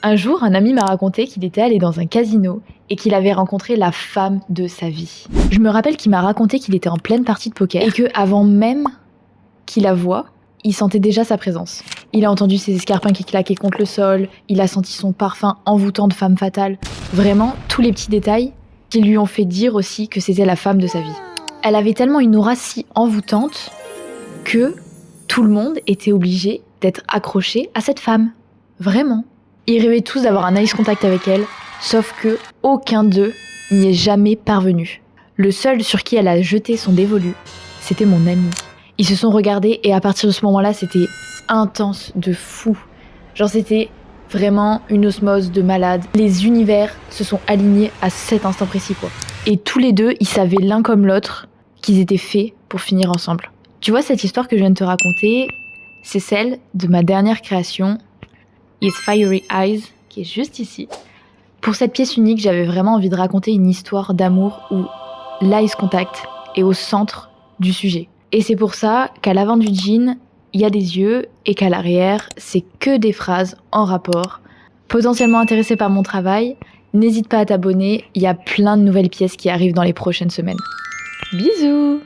Un jour, un ami m'a raconté qu'il était allé dans un casino et qu'il avait rencontré la femme de sa vie. Je me rappelle qu'il m'a raconté qu'il était en pleine partie de poker et que avant même qu'il la voie, il sentait déjà sa présence. Il a entendu ses escarpins qui claquaient contre le sol, il a senti son parfum envoûtant de femme fatale. Vraiment, tous les petits détails qui lui ont fait dire aussi que c'était la femme de sa vie. Elle avait tellement une aura si envoûtante que tout le monde était obligé d'être accroché à cette femme. Vraiment. Ils rêvaient tous d'avoir un nice contact avec elle, sauf que aucun d'eux n'y est jamais parvenu. Le seul sur qui elle a jeté son dévolu, c'était mon ami. Ils se sont regardés et à partir de ce moment-là, c'était intense de fou. Genre c'était vraiment une osmose de malade. Les univers se sont alignés à cet instant précis, quoi. Et tous les deux, ils savaient l'un comme l'autre qu'ils étaient faits pour finir ensemble. Tu vois, cette histoire que je viens de te raconter, c'est celle de ma dernière création, His Fiery Eyes, qui est juste ici. Pour cette pièce unique, j'avais vraiment envie de raconter une histoire d'amour où l'eyes contact est au centre du sujet. Et c'est pour ça qu'à l'avant du jean, il y a des yeux et qu'à l'arrière, c'est que des phrases en rapport. Potentiellement intéressé par mon travail, n'hésite pas à t'abonner, il y a plein de nouvelles pièces qui arrivent dans les prochaines semaines. Bisous!